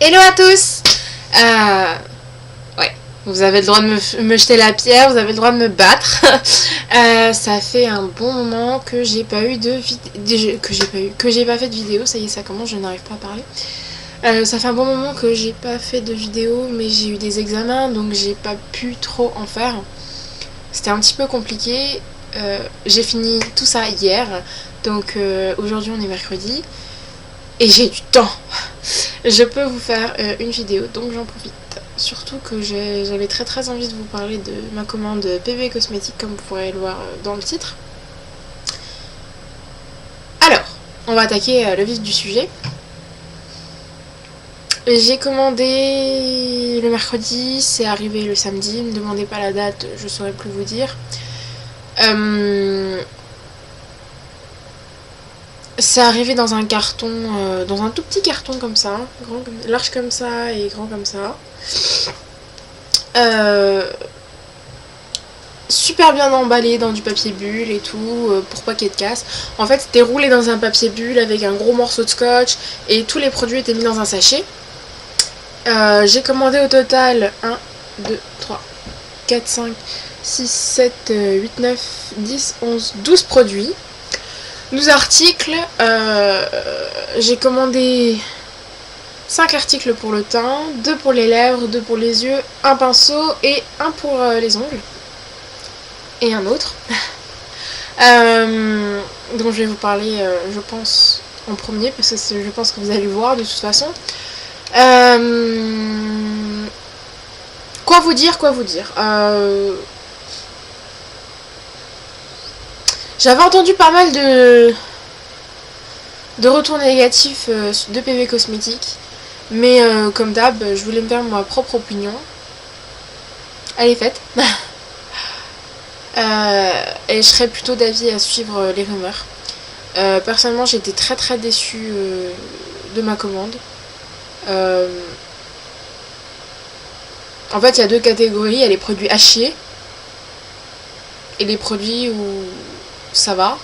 Hello à tous. Ouais, vous avez le droit de me jeter la pierre, vous avez le droit de me battre. Ça fait un bon moment que j'ai pas eu de que j'ai pas fait de vidéo. Ça y est, ça commence, je n'arrive pas à parler. Ça fait un bon moment que j'ai pas fait de vidéo, mais j'ai eu des examens, donc j'ai pas pu trop en faire. C'était un petit peu compliqué. J'ai fini tout ça hier, donc aujourd'hui on est mercredi. Et j'ai du temps. Je peux vous faire une vidéo, donc j'en profite. Surtout que j'avais très envie de vous parler de ma commande PV Cosmétiques, comme vous pourrez le voir dans le titre. Alors, on va attaquer le vif du sujet. J'ai commandé le mercredi, c'est arrivé le samedi. Ne me demandez pas la date, je saurais plus vous dire. C'est arrivé dans un carton, dans un tout petit carton comme ça, large comme ça et grand comme ça. Super bien emballé dans du papier bulle et tout, pour pas qu'il y ait de casse. En fait, c'était roulé dans un papier bulle avec un gros morceau de scotch et tous les produits étaient mis dans un sachet. J'ai commandé au total 1, 2, 3, 4, 5, 6, 7, 8, 9, 10, 11, 12 produits. 12 articles, j'ai commandé 5 articles pour le teint, 2 pour les lèvres, 2 pour les yeux, un pinceau et un pour les ongles. Et un autre. Dont je vais vous parler, je pense, en premier, parce que je pense que vous allez le voir de toute façon. Quoi vous dire. J'avais entendu pas mal de retours négatifs de PV Cosmétiques, mais comme d'hab, je voulais me faire ma propre opinion. Elle est faite. Et je serais plutôt d'avis à suivre les rumeurs. Personnellement, j'ai été très déçue de ma commande. En fait, il y a deux catégories. Il y a les produits à chier et les produits où ça va.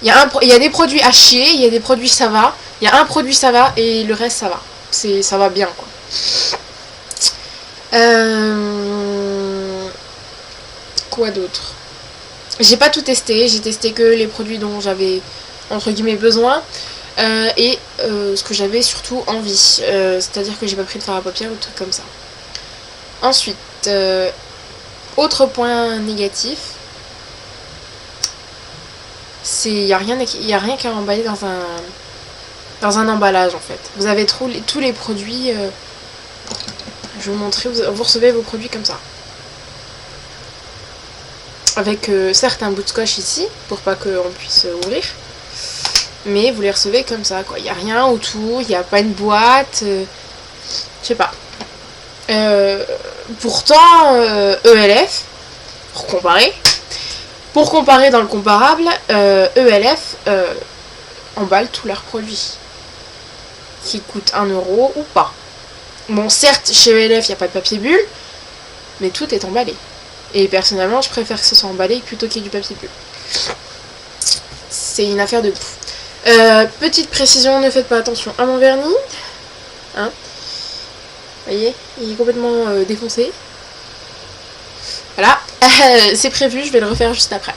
Il y a des produits à chier, il y a des produits ça va. Il y a un produit ça va et le reste ça va. Ça va bien quoi. Quoi d'autre? J'ai pas tout testé, j'ai testé que les produits dont j'avais entre guillemets besoin et ce que j'avais surtout envie. C'est-à-dire que j'ai pas pris de fard à paupières ou de trucs comme ça. Ensuite, autre point négatif, il n'y a rien qu'à emballer dans un emballage en fait. Vous avez tous les produits. Je vais vous montrer, vous recevez vos produits comme ça. Avec certes un bout de scotch ici, pour pas qu'on puisse ouvrir. Mais vous les recevez comme ça quoi. Il n'y a rien autour, il n'y a pas une boîte. Je sais pas. Pourtant, ELF, pour comparer dans le comparable, ELF emballe tous leurs produits. Qui coûtent 1 euro ou pas. Bon, certes, chez ELF, il n'y a pas de papier bulle, mais tout est emballé. Et personnellement, je préfère que ce soit emballé plutôt qu'il y ait du papier bulle. C'est une affaire de bouffe. Petite précision, ne faites pas attention à mon vernis. Hein? Vous voyez, il est complètement défoncé. Voilà, c'est prévu, je vais le refaire juste après.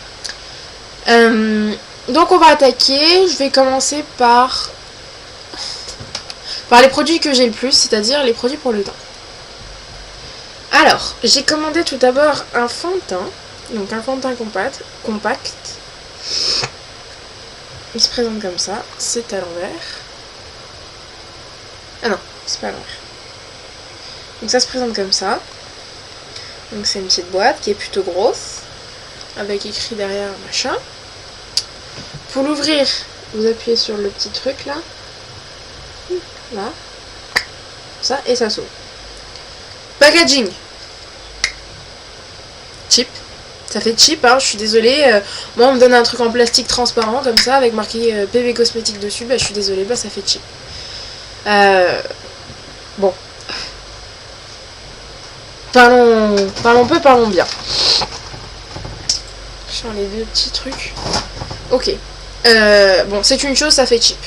Donc on va attaquer, je vais commencer par les produits que j'ai le plus, c'est-à-dire les produits pour le teint. Alors, j'ai commandé tout d'abord un fond de teint, donc un fond de teint compact. Il se présente comme ça, c'est à l'envers. Ah non, c'est pas à l'envers. Donc ça se présente comme ça. Donc c'est une petite boîte qui est plutôt grosse, avec écrit derrière machin. Pour l'ouvrir, vous appuyez sur le petit truc là. Là. Ça, et ça s'ouvre. Packaging. Cheap. Ça fait cheap, hein, je suis désolée. Moi, on me donne un truc en plastique transparent, comme ça, avec marqué PV Cosmétiques dessus. Bah, je suis désolée, bah, ça fait cheap. Bon. Parlons peu, parlons bien. Je sors les deux petits trucs. Ok. Bon, c'est une chose, ça fait cheap.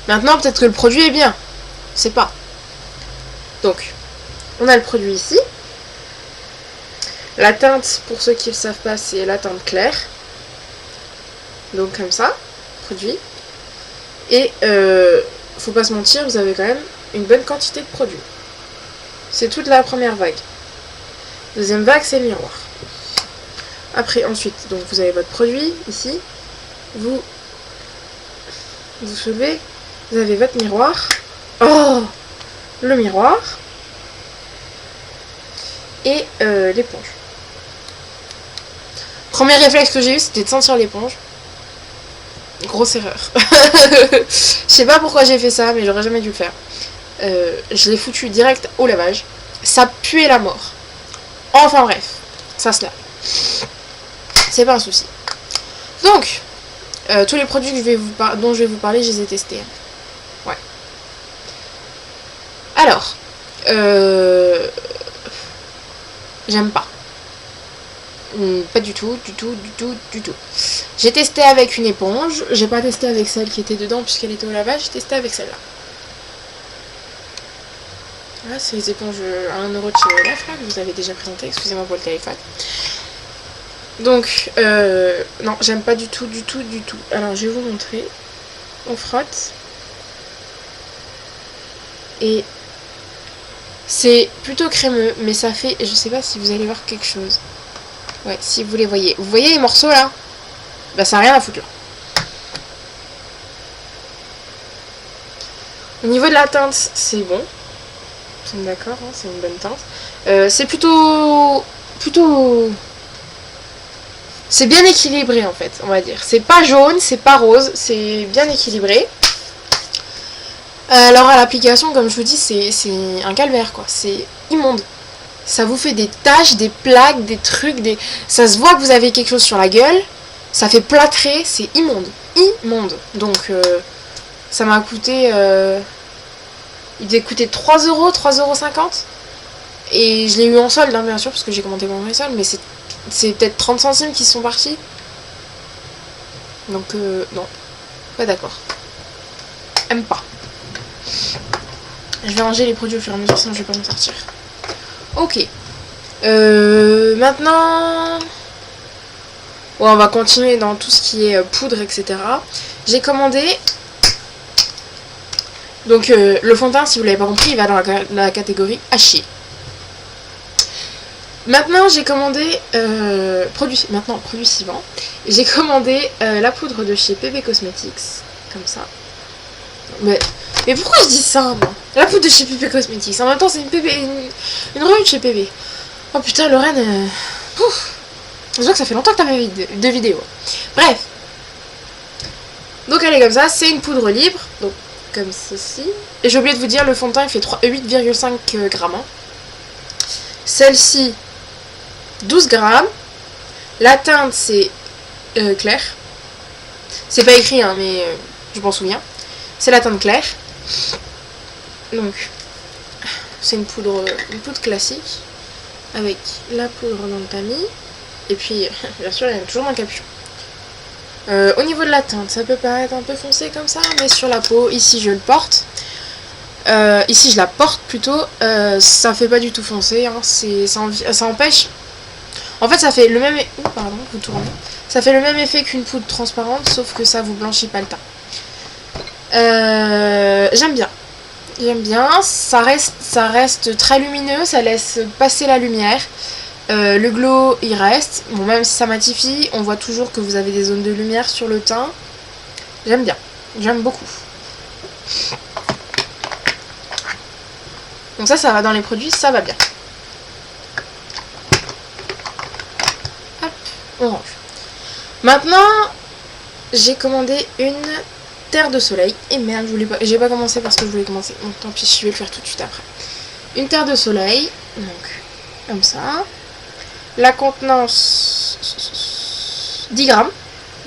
Maintenant, peut-être que le produit est bien. Je sais pas. Donc, on a le produit ici. La teinte, pour ceux qui ne le savent pas, c'est la teinte claire. Donc comme ça, produit. Et faut pas se mentir, vous avez quand même une bonne quantité de produit. C'est toute la première vague. Deuxième vague, c'est le miroir. Après, ensuite, donc vous avez votre produit ici. Vous soulevez. Vous avez votre miroir. Oh, le miroir. Et l'éponge. Premier réflexe que j'ai eu, c'était de sentir l'éponge. Grosse erreur. Je sais pas pourquoi j'ai fait ça, mais j'aurais jamais dû le faire. Je l'ai foutu direct au lavage. Ça puait la mort. Enfin bref, ça se lave. C'est pas un souci. Donc, tous les produits dont je vais vous parler, je les ai testés. Ouais. Alors, j'aime pas. Pas du tout. J'ai testé avec une éponge. J'ai pas testé avec celle qui était dedans puisqu'elle était au lavage. J'ai testé avec celle-là. Voilà, c'est les éponges à 1€ de chez Olaf là, que je vous avais déjà présenté. Excusez-moi pour le téléphone. Donc, non, j'aime pas du tout. Alors, je vais vous montrer. On frotte. Et c'est plutôt crémeux, mais ça fait... Je sais pas si vous allez voir quelque chose. Ouais, si vous les voyez. Vous voyez les morceaux là? Bah ça n'a rien à foutre là. Au niveau de la teinte, c'est bon. Nous sommes d'accord, hein, c'est une bonne teinte. C'est plutôt... C'est bien équilibré en fait, on va dire. C'est pas jaune, c'est pas rose, c'est bien équilibré. Alors à l'application, comme je vous dis, c'est un calvaire quoi. C'est immonde. Ça vous fait des taches, des plaques, des trucs, ça se voit que vous avez quelque chose sur la gueule. Ça fait plâtrer, c'est immonde. Immonde. Donc, ça m'a coûté... il devait coûter 3€, 3,50€. Et je l'ai eu en solde, hein, bien sûr, parce que j'ai commandé mon en solde. Mais c'est peut-être 30 centimes qui sont partis. Donc, non. Pas d'accord. Aime pas. Je vais ranger les produits au fur et à mesure, sinon je vais pas m'en sortir. Ok. Maintenant... Ouais, on va continuer dans tout ce qui est poudre, etc. J'ai commandé... Donc, le fond de teint, si vous l'avez pas compris, il va dans la catégorie à chier. Maintenant, j'ai commandé... produit suivant. J'ai commandé la poudre de chez PB Cosmetics. Comme ça. Mais pourquoi je dis ça, moi? La poudre de chez PB Cosmetics. En même temps, c'est une revue de chez PB. Oh putain, Lorraine... Je vois que ça fait longtemps que t'as mis de vidéos. Bref. Donc elle est comme ça. C'est une poudre libre. Donc comme ceci. Et j'ai oublié de vous dire, le fond de teint, il fait 8,5 grammes. Hein. Celle-ci, 12 grammes. La teinte, c'est clair. C'est pas écrit, hein, mais je m'en souviens. C'est la teinte claire. Donc, c'est une poudre classique. Avec la poudre dans le tamis. Et puis, bien sûr, il y a toujours un capuchon. Au niveau de la teinte, ça peut paraître un peu foncé comme ça, mais sur la peau, ici je le porte. Ici je la porte plutôt. Ça fait pas du tout foncé, hein, ça empêche. En fait, ça fait le même... pardon, vous tournez. Ça fait le même effet qu'une poudre transparente, sauf que ça vous blanchit pas le teint. J'aime bien. Ça reste très lumineux, ça laisse passer la lumière. Le glow il reste, bon, même si ça matifie, on voit toujours que vous avez des zones de lumière sur le teint. J'aime bien, j'aime beaucoup. Donc ça va dans les produits, ça va bien. Hop, on range. Maintenant, j'ai commandé une terre de soleil. Et merde, j'ai pas commencé parce que je voulais commencer. Bon, tant pis, je vais le faire tout de suite après. Une terre de soleil, donc comme ça. La contenance 10 grammes.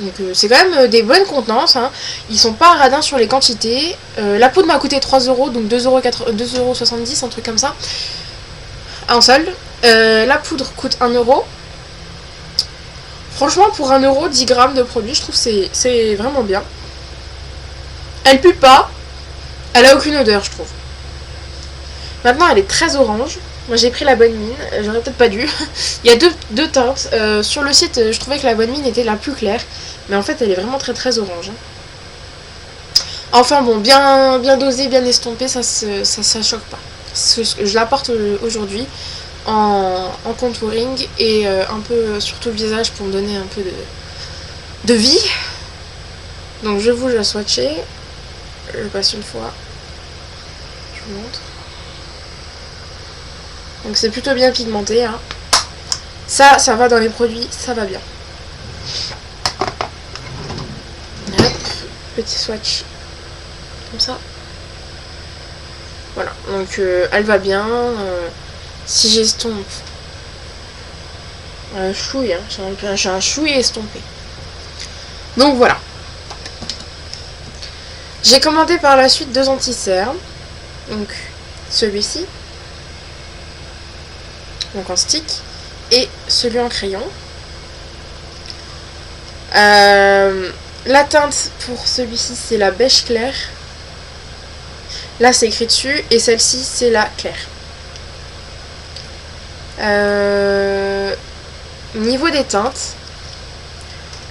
Donc c'est quand même des bonnes contenances. Hein. Ils sont pas radins sur les quantités. La poudre m'a coûté 3€, donc 2,70€, un truc comme ça. En solde. La poudre coûte 1€. Franchement, pour 1€, 10 grammes de produit, je trouve que c'est vraiment bien. Elle pue pas. Elle a aucune odeur, je trouve. Maintenant, elle est très orange. Moi, j'ai pris la bonne mine. J'aurais peut-être pas dû. Il y a deux teintes. Sur le site, je trouvais que la bonne mine était la plus claire. Mais en fait, elle est vraiment très très orange. Enfin bon, bien dosée, bien estompée, ça choque pas. Je la porte aujourd'hui en contouring et un peu surtout le visage pour me donner un peu de vie. Donc je vous la swatcher. Je passe une fois. Je vous montre. Donc c'est plutôt bien pigmenté. Hein. Ça va dans les produits, ça va bien. Hop, petit swatch. Comme ça. Voilà, donc elle va bien. Si j'estompe. Chouille, hein. J'ai un chouille estompé. Donc voilà. J'ai commandé par la suite 2 anti-cernes. Donc celui-ci. Donc en stick. Et celui en crayon. La teinte pour celui-ci c'est la beige claire. Là c'est écrit dessus. Et celle-ci c'est la claire. Niveau des teintes.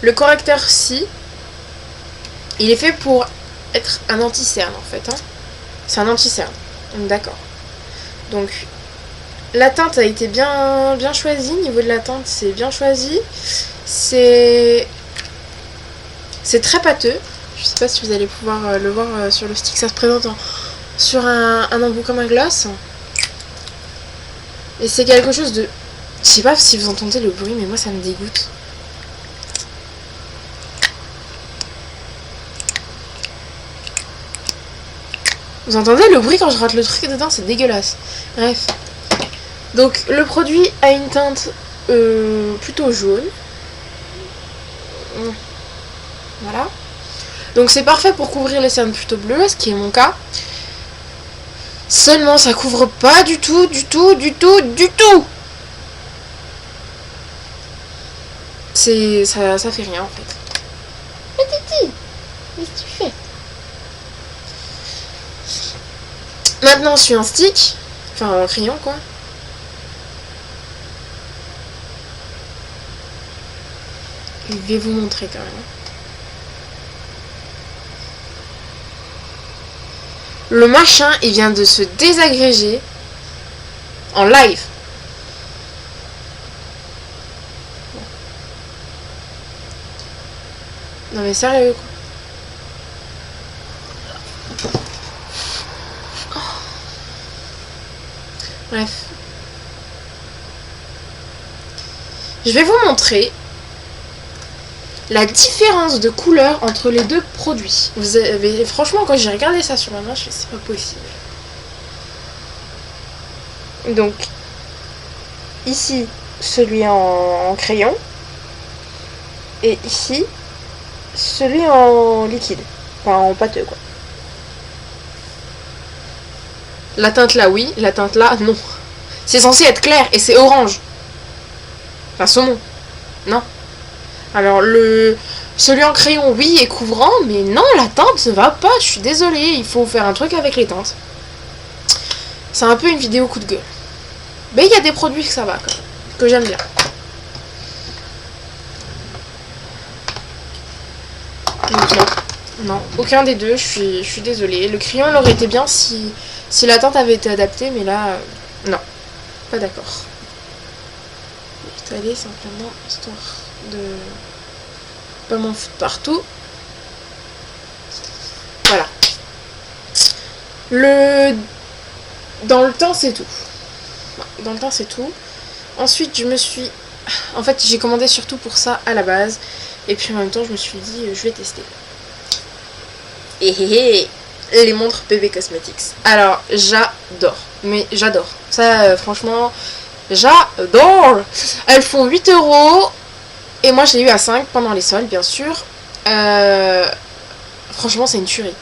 Le correcteur si. Il est fait pour être un anti-cerne en fait. Hein. C'est un anti-cerne. D'accord. Donc la teinte a été bien choisie. Niveau de la teinte, c'est bien choisi. C'est très pâteux. Je sais pas si vous allez pouvoir le voir sur le stick. Ça se présente sur un embout comme un gloss. Et c'est quelque chose de... Je sais pas si vous entendez le bruit, mais moi ça me dégoûte. Vous entendez le bruit quand je rate le truc dedans, c'est dégueulasse. Bref. Donc le produit a une teinte plutôt jaune. Voilà. Donc c'est parfait pour couvrir les cernes plutôt bleues, ce qui est mon cas. Seulement ça couvre pas du tout. Ça fait rien en fait. Mais Titi, qu'est-ce que tu fais? Maintenant, je suis en stick. Enfin, en crayon, quoi. Je vais vous montrer quand même. Le machin, il vient de se désagréger en live. Non mais sérieux, quoi. Bref. Je vais vous montrer la différence de couleur entre les deux produits. Vous avez, franchement, quand j'ai regardé ça sur ma main, je me suis dit, c'est pas possible. Donc, ici, celui en crayon. Et ici, celui en liquide. Enfin, en pâteux, quoi. La teinte là, oui. La teinte là, non. C'est censé être clair et c'est orange. Enfin, saumon. Non. Alors, celui en crayon, oui, est couvrant, mais non, la teinte ne va pas. Je suis désolée, il faut faire un truc avec les teintes. C'est un peu une vidéo coup de gueule. Mais il y a des produits que ça va, quand même, que j'aime bien. Donc, non, aucun des deux, je suis désolée. Le crayon, il aurait été bien si la teinte avait été adaptée, mais là, non. Pas d'accord. Je vais étaler simplement, histoire de pas m'en foutre partout. Voilà. Dans le temps, c'est tout. Dans le temps, c'est tout. Ensuite, en fait, j'ai commandé surtout pour ça à la base. Et puis en même temps, je me suis dit, je vais tester. Et les montres PB Cosmetics. Alors, j'adore. Mais j'adore. Ça, franchement, j'adore. Elles font 8 €. Et moi, je l'ai eu à 5 pendant les soldes, bien sûr. Franchement, c'est une tuerie.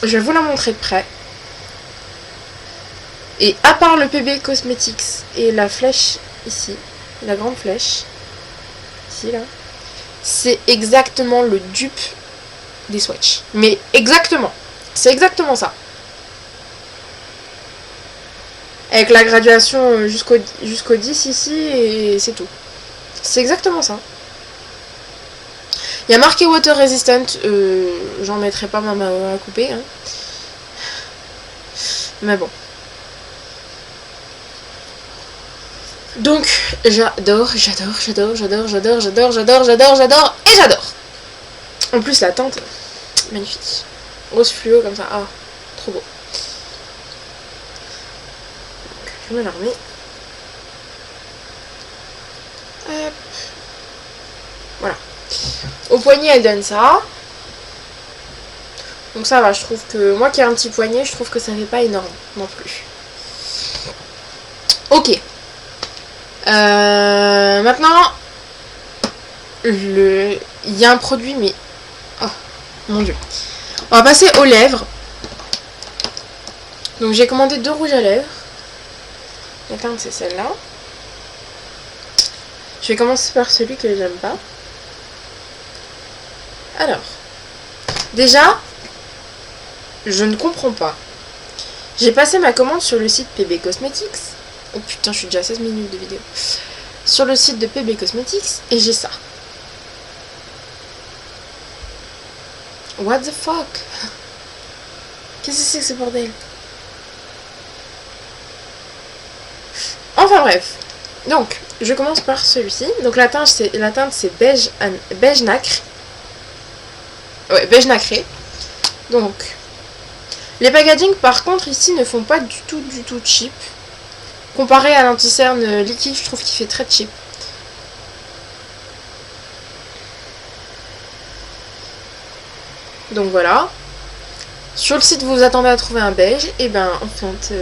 Je vais vous la montrer de près. Et à part le PB Cosmetics et la flèche ici, la grande flèche, ici, là, c'est exactement le dupe des Swatch. Mais exactement. C'est exactement ça. avec la graduation jusqu'au 10 ici, et c'est tout. C'est exactement ça. Il y a marqué water resistant, j'en mettrai pas ma main à couper, hein. Mais bon. Donc, j'adore, et j'adore. En plus, la teinte, magnifique. Rose fluo comme ça, ah, trop beau. Donc, je me la remets. Hop. Voilà. Au poignet, elle donne ça. Donc ça va, je trouve que... Moi qui ai un petit poignet, je trouve que ça fait pas énorme non plus. Ok. Maintenant, il y a un produit, mais... Oh, mon dieu. On va passer aux lèvres. Donc j'ai commandé 2 rouges à lèvres. La teinte, c'est celle-là. Je vais commencer par celui que j'aime pas. Alors, déjà, je ne comprends pas. J'ai passé ma commande sur le site PB Cosmetics. Oh putain, je suis déjà à 16 minutes de vidéo. Sur le site de PB Cosmetics, et j'ai ça. What the fuck? Qu'est-ce que c'est que ce bordel? Enfin bref. Donc, je commence par celui-ci. Donc la teinte c'est beige nacre. Ouais, beige nacré. Donc, les packaging par contre ici ne font pas du tout cheap. Comparé à l'anti-cerne liquide, je trouve qu'il fait très cheap. Donc voilà. Sur le site, vous vous attendez à trouver un beige. Et ben, en fait,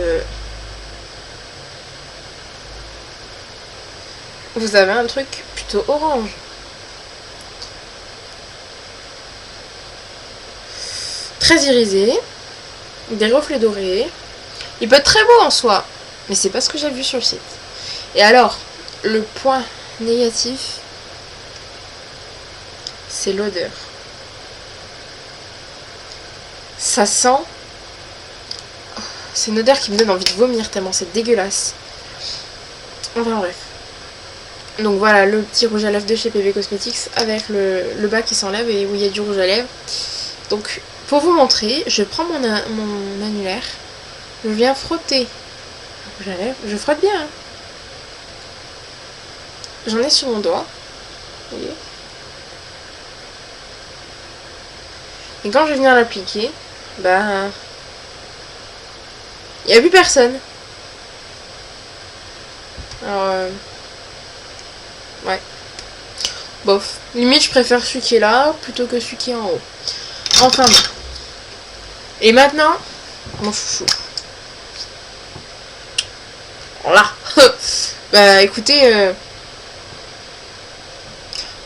vous avez un truc plutôt orange. Très irisé. Des reflets dorés. Il peut être très beau en soi. Mais c'est pas ce que j'ai vu sur le site. Et alors, le point négatif, c'est l'odeur. Ça sent... C'est une odeur qui me donne envie de vomir tellement c'est dégueulasse. Enfin bref. Donc voilà, le petit rouge à lèvres de chez PB Cosmetics avec le bas qui s'enlève et où il y a du rouge à lèvres. Donc pour vous montrer, je prends mon annulaire, je viens frotter le rouge à lèvres, je frotte bien. Hein. J'en ai sur mon doigt. Vous voyez. Et quand je vais venir l'appliquer, bah... il n'y a plus personne. Alors... ouais. Bof. Limite, je préfère celui qui est là plutôt que celui qui est en haut. Enfin bon. Et maintenant, mon chouchou. Voilà. Bah écoutez,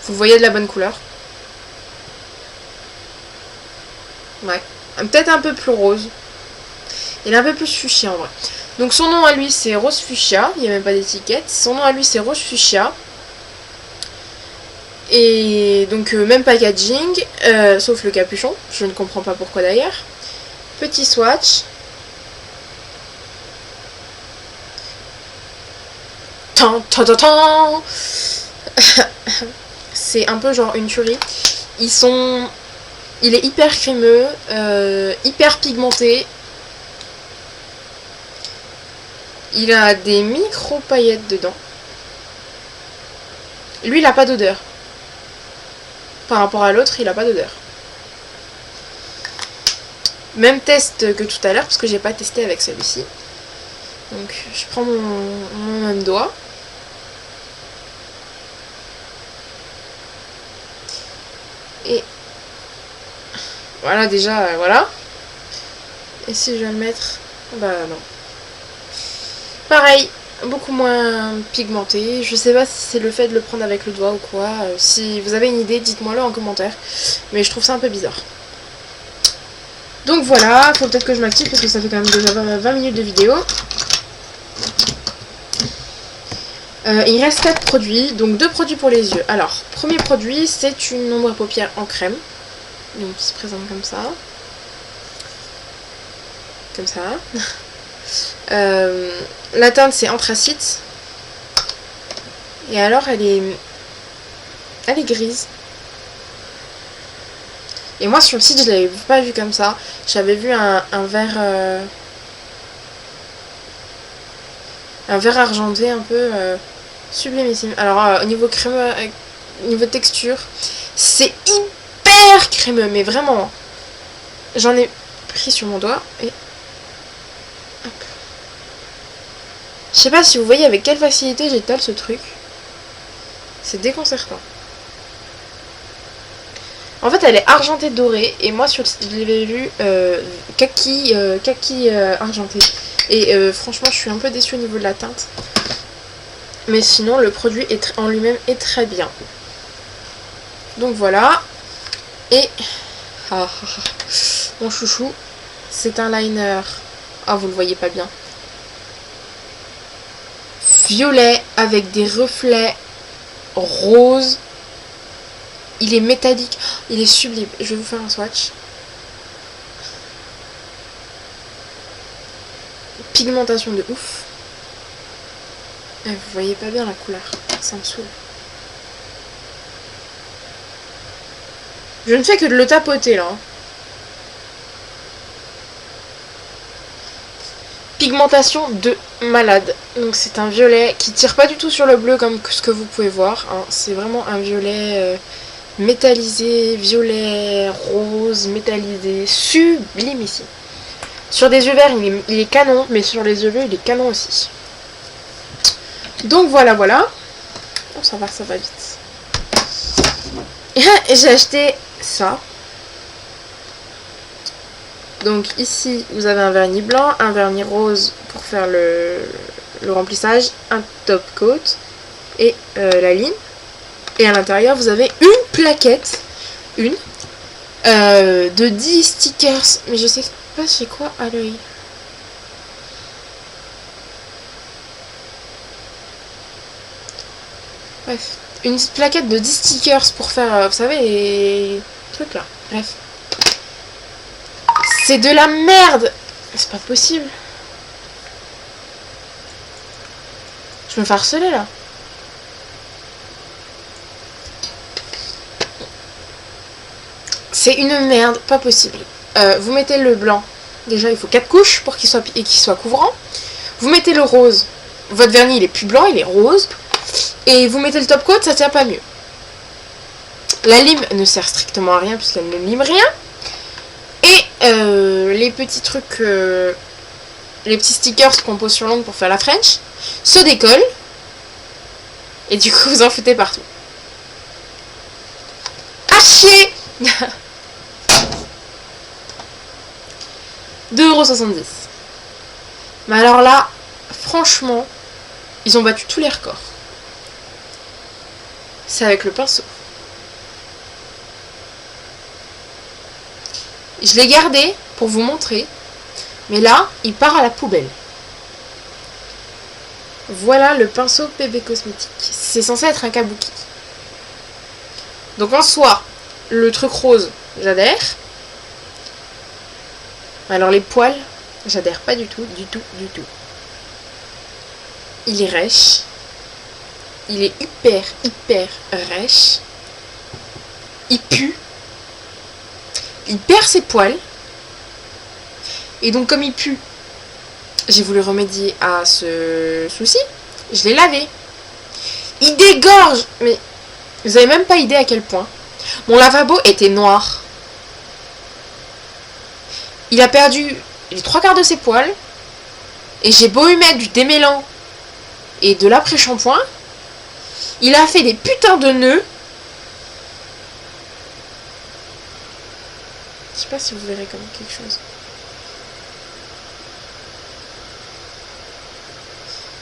vous voyez de la bonne couleur. Ouais. Peut-être un peu plus rose. Il est un peu plus fuchsia en vrai. Donc son nom à lui c'est Rose Fuchsia. Il n'y a même pas d'étiquette. Son nom à lui c'est Rose Fuchsia. Et donc même packaging. Sauf le capuchon. Je ne comprends pas pourquoi d'ailleurs. Petit swatch. C'est un peu genre une tuerie. Il est hyper crémeux, hyper pigmenté. Il a des micro paillettes dedans. Lui, il a pas d'odeur. Par rapport à l'autre, il a pas d'odeur. Même test que tout à l'heure, parce que j'ai pas testé avec celui-ci. Donc, je prends mon même doigt. Et voilà, déjà, voilà. Et si je vais le mettre... bah non. Pareil, beaucoup moins pigmenté. Je sais pas si c'est le fait de le prendre avec le doigt ou quoi. Si vous avez une idée, dites-moi-le en commentaire. Mais je trouve ça un peu bizarre. Donc voilà, faut peut-être que je m'active parce que ça fait quand même déjà 20 minutes de vidéo. Il reste 4 produits, donc 2 produits pour les yeux. Alors, premier produit, c'est une ombre à paupières en crème. Donc qui se présente comme ça. Comme ça. La teinte c'est anthracite. Et alors elle est grise. Et moi sur le site je l'avais pas vu comme ça. J'avais vu un vert argenté un peu sublimissime. Alors au niveau crémeux, niveau texture, c'est hyper crémeux, mais vraiment. J'en ai pris sur mon doigt et hop. Je sais pas si vous voyez avec quelle facilité j'étale ce truc. C'est déconcertant. En fait, elle est argentée dorée et moi sur le site je l'avais vu kaki argenté. Et franchement, je suis un peu déçue au niveau de la teinte. Mais sinon, le produit en lui-même est très bien. Donc voilà. Et mon chouchou, c'est un liner. Ah, vous le voyez pas bien. Violet avec des reflets roses. Il est métallique. Il est sublime. Je vais vous faire un swatch. Pigmentation de ouf. Vous voyez pas bien la couleur. Ça me saoule. Je ne fais que de le tapoter là. Pigmentation de malade. Donc c'est un violet qui tire pas du tout sur le bleu comme ce que vous pouvez voir. Hein. C'est vraiment un violet métallisé, violet, rose, métallisé, sublime ici. Sur des yeux verts il est canon, mais sur les yeux bleus il est canon aussi. Donc voilà. Oh, ça va vite. Et j'ai acheté ça. Donc ici vous avez un vernis blanc, un vernis rose pour faire le remplissage, un top coat et la ligne. Et à l'intérieur vous avez une plaquette, de 10 stickers, mais je sais pas chez quoi à l'œil. Bref, une plaquette de 10 stickers pour faire, vous savez, les trucs là. Bref. C'est de la merde. C'est pas possible. Je me fais harceler là. C'est une merde, pas possible. Vous mettez le blanc. Déjà, il faut 4 couches pour qu'il soit couvrant. Vous mettez le rose. Votre vernis, il est plus blanc, il est rose. Et vous mettez le top coat, ça tient pas mieux. La lime ne sert strictement à rien puisqu'elle ne lime rien. Et les petits trucs, les petits stickers qu'on pose sur l'ongle pour faire la French, se décollent. Et du coup, vous en foutez partout. À chier. 2,70 €. Mais alors là, franchement, ils ont battu tous les records. C'est avec le pinceau. Je l'ai gardé pour vous montrer. Mais là, il part à la poubelle. Voilà le pinceau PB Cosmétique. C'est censé être un kabuki. Donc en soi, le truc rose, j'adhère. Alors les poils, j'adhère pas du tout, du tout. Il est rêche. Il est hyper rêche. Il pue. Il perd ses poils. Et donc comme il pue, j'ai voulu remédier à ce souci. Je l'ai lavé. Il dégorge. Mais vous avez même pas idée à quel point. Mon lavabo était noir. Il a perdu les 3/4 de ses poils. Et j'ai beau lui mettre du démêlant et de l'après-shampoing, il a fait des putains de nœuds. Je sais pas si vous verrez comme quelque chose.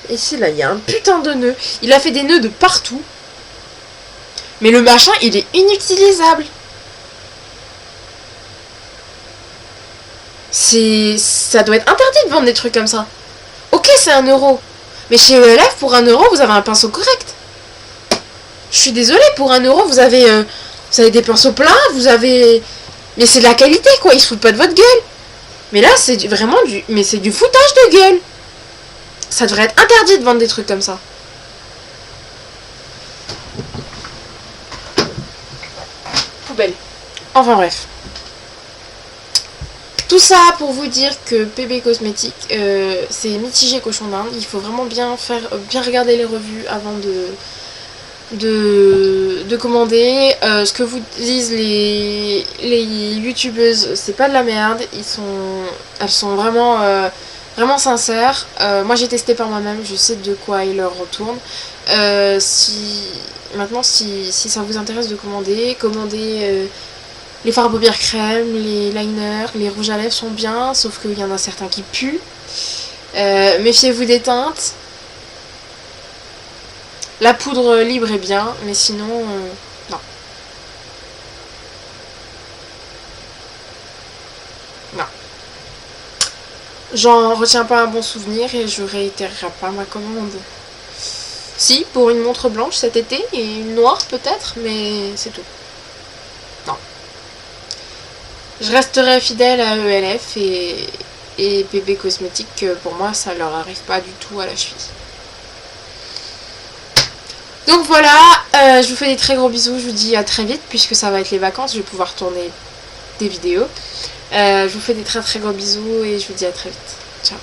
Ici, là, il y a un putain de nœud. Il a fait des nœuds de partout. Mais le machin, il est inutilisable. Ça doit être interdit de vendre des trucs comme ça. Ok, c'est 1 €. Mais chez ELF, pour 1 €, vous avez un pinceau correct. Je suis désolée, pour 1 €, vous avez des pinceaux pleins, vous avez... Mais c'est de la qualité, quoi. Ils se foutent pas de votre gueule. Mais là, c'est vraiment du... Mais c'est du foutage de gueule. Ça devrait être interdit de vendre des trucs comme ça. Poubelle. Enfin bref. Tout ça pour vous dire que PB Cosmétiques, c'est mitigé cochon d'Inde. Il faut vraiment bien regarder les revues avant de commander. Ce que vous disent les youtubeuses, c'est pas de la merde. Elles sont vraiment sincères. Moi j'ai testé par moi-même, je sais de quoi il leur retourne. Maintenant si ça vous intéresse de commander, les fards à paupières crème, les liners, les rouges à lèvres sont bien, sauf qu'il y en a certains qui puent. Méfiez-vous des teintes. La poudre libre est bien, mais sinon, non. Non. J'en retiens pas un bon souvenir et je réitérerai pas ma commande. Si, pour une montre blanche cet été, et une noire peut-être, mais c'est tout. Non. Je resterai fidèle à ELF et PB Cosmétiques, pour moi ça leur arrive pas du tout à la cheville. Donc voilà, je vous fais des très gros bisous, je vous dis à très vite puisque ça va être les vacances, je vais pouvoir tourner des vidéos. Je vous fais des très très gros bisous et je vous dis à très vite. Ciao.